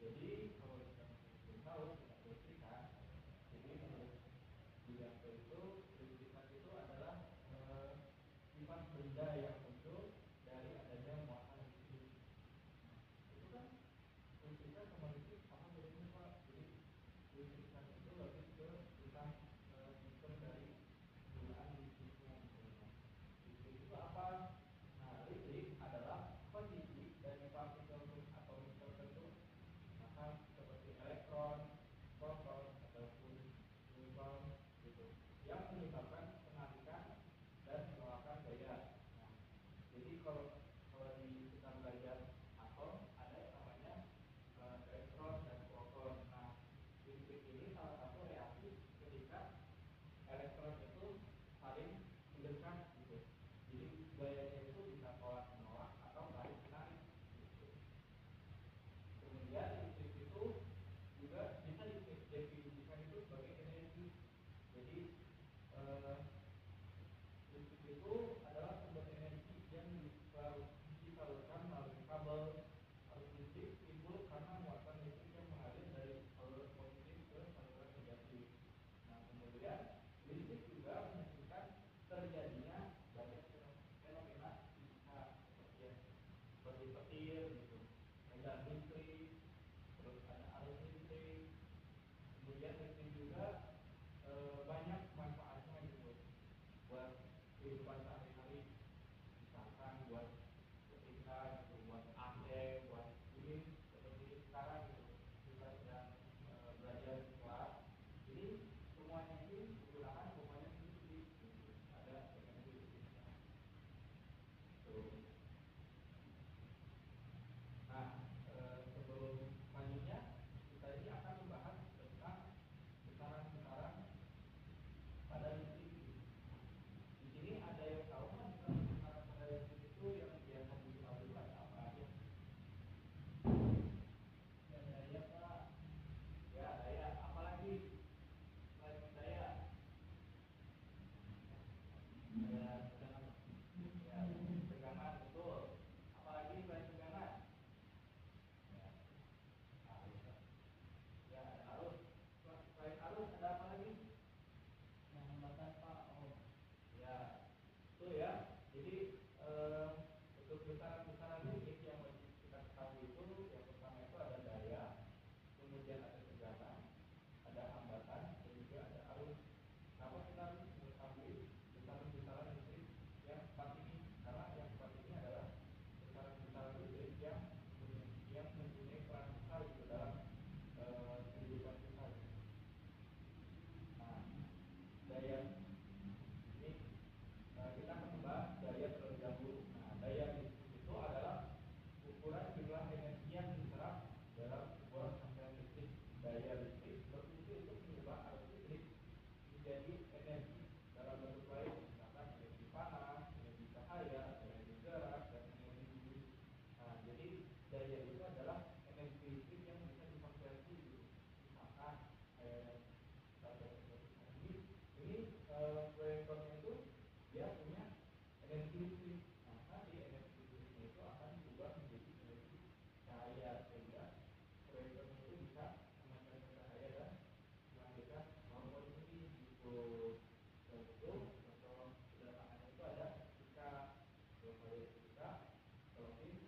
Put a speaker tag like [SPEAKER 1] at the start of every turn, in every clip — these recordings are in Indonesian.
[SPEAKER 1] Jadi kalau kita belum tahu tentang listrikan, jadi menurut Yulianto itu listrikan itu adalah sifat benda yang muncul dari adanya muatan listrik. Itu kan listrikan sama listrik sama bedanya Pak. Jadi listrikan itu lebih ke tentang sistem dari penggunaan listriknya. Listrik itu apa? Nah, listrik adalah kondisi dari partikel atomis tertentu, maka seperti elektron, proton, ataupun neutron gitu, yang menyebabkan penarikan dan penolakan gaya. Nah, jadi kalau di kita belajar atom ada yang namanya elektron dan proton. Nah, listrik ini salah satu reaksi ketika elektron itu saling mendekat gitu. Jadi gayanya itu bisa tolak menolak atau saling menarik gitu. Kemudian listrik itu juga bisa didefinisikan itu sebagai energi. Jadi listrik itu adalah sumber energi yang disalurkan melalui kabel. Arus listrik timbul karena muatan listrik yang mengalir dari saluran positif ke saluran negatif. Nah, kemudian listrik juga menghasilkan terjadinya banyak fenomena fisika seperti petir gitu, medan listrik, terus ada arus listrik. Kemudian listrik juga banyak manfaatnya gitu buat kehidupan sehari-hari, misalkan buat ketika gitu, buat AC, buat ini seperti sekarang gitu kita sedang belajar di kelas. Jadi semuanya ini menggunakan komponen listrik gitu. Ada energi listriknya. Nah, sebelum selanjutnya kita ini akan membahas tentang besaran-besaran pada listrik. Di sini ada yang tahu kan besaran pada listrik itu yang biasa dikenal itu ada apa aja? Ya daya Pak. Ya daya. Apalagi selain daya? Ada tegangan. Ya, tegangan betul. Apalagi selain tegangan? Ya, arus. Ya, ada arus. Selain arus ada apa lagi? Yang hambatan Pak. Oh. Ya, itu ya. Jadi untuk besaran-besaran listrik yang wajib kita ketahui itu, yang pertama itu ada daya, kemudian ada tegangan, ada hambatan, dan juga ada arus. Kenapa kita harus mengetahui besaran-besaran listrik yang empat ini? Karena yang empat ini adalah besaran-besaran listrik yang mempunyai peran besar di dalam kehidupan kita. Nah, daya ini kita akan membahas daya terlebih dahulu. Nah, daya listrik itu adalah ukuran jumlah energi yang diserap dalam sebuah rangkaian listrik. Daya listrik berfungsi untuk mengubah arus listrik menjadi energi dalam bentuk lain, misalkan energi panas, energi cahaya, energi gerak, dan energi bumi. Nah, jadi daya itu adalah energi listrik yang bisa dikonversi. Misalkan ini proyektornya itu dia punya energi listrik. Nah, nanti energi listriknya itu akan diubah menjadi energi cahaya sehingga proyektornya itu bisa memancarkan cahaya dan menghasilkan lampu ini gitu. Dan itu contoh sederhananya itu ada ketika selesai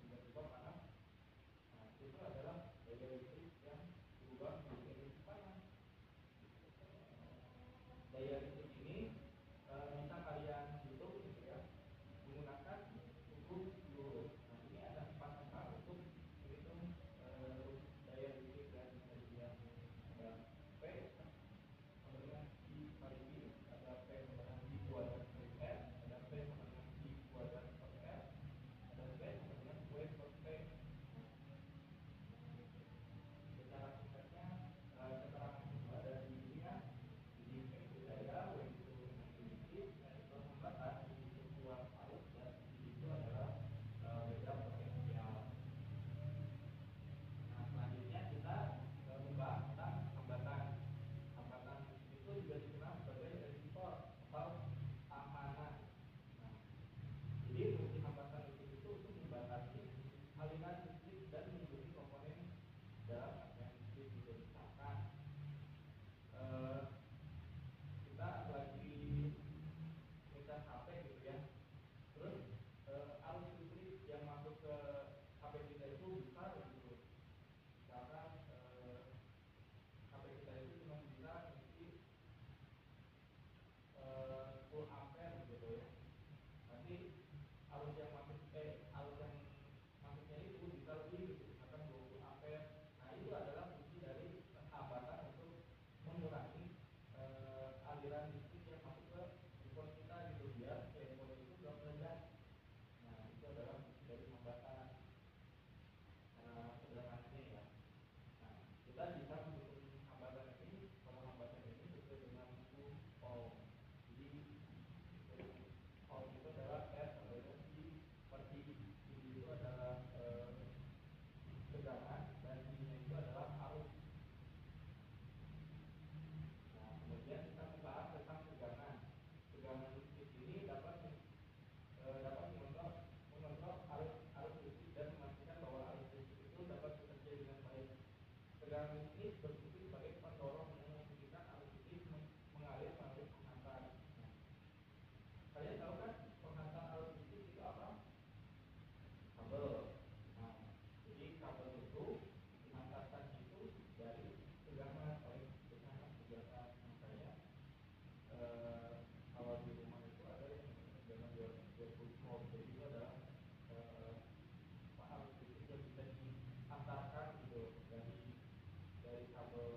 [SPEAKER 1] tiba-tiba panas. Nah, itu adalah daya listrik yang berubah menjadi energi panas. Daya listrik ini bisa kalian hitung gitu ya, menggunakan hukum Joule. Nah, ini ada 4 angka untuk menghitung daya listrik dan energi. Ada P sama dengan I kali I, ada P sama dengan I kuadrat kali R, ada P sama dengan I kuadrat per R, ada V sama dengan W per T. Secara singkatnya keterangan itu ada di sini ya. Jadi P itu daya, W ini berfungsi sebagai pendorong yang memungkinkan arus listrik mengalir melalui penghantar. Nah, kalian tahu kan penghantar arus listrik itu apa? Kabel. Nah, jadi kabel itu dihantarkan itu dari tegangan oleh tegangan. Makanya kalau di rumah itu ada yang namanya tegangan 220 volt. Jadi itu adalah arus listrik yang bisa dihantarkan gitu dari kabel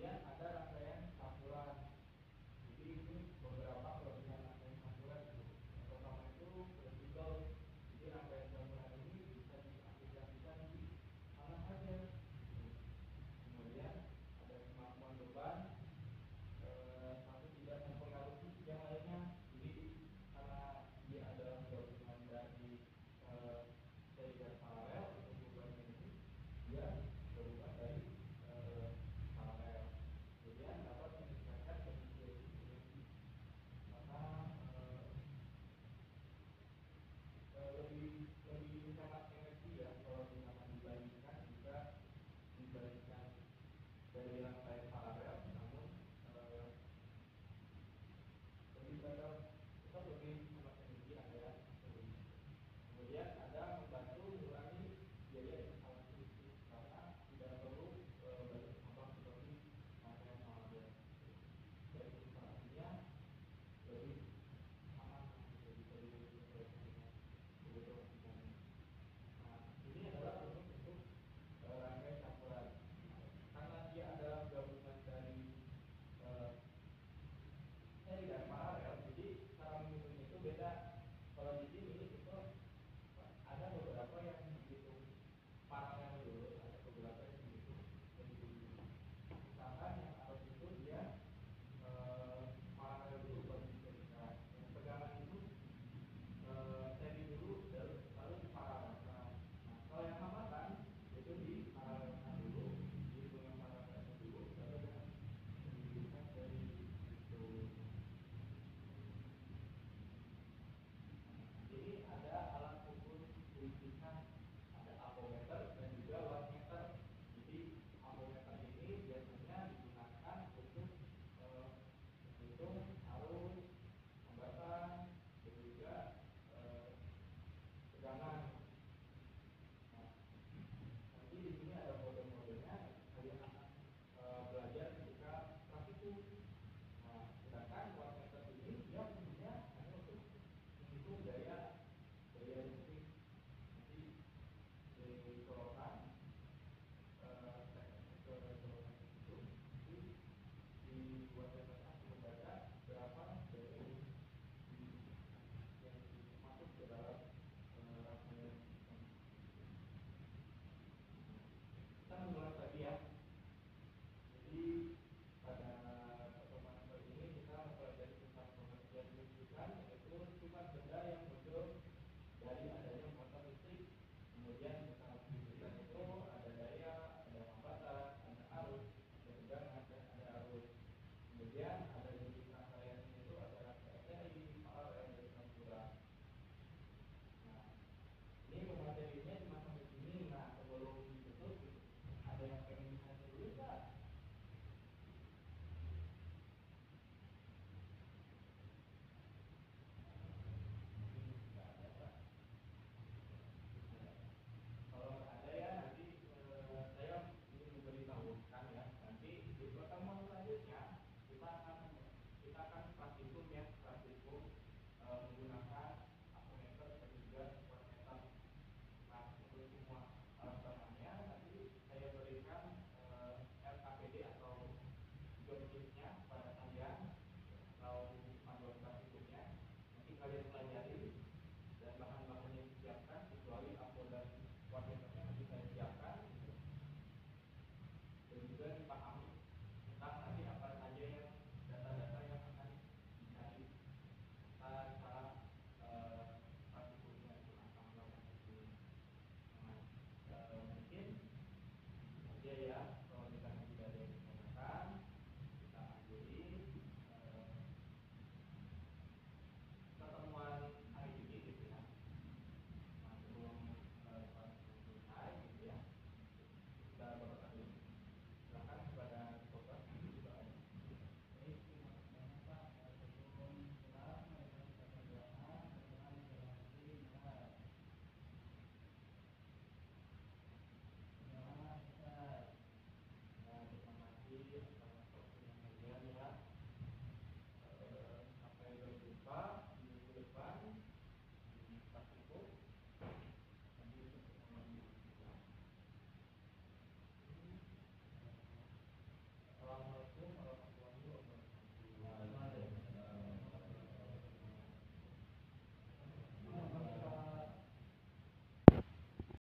[SPEAKER 1] kemudian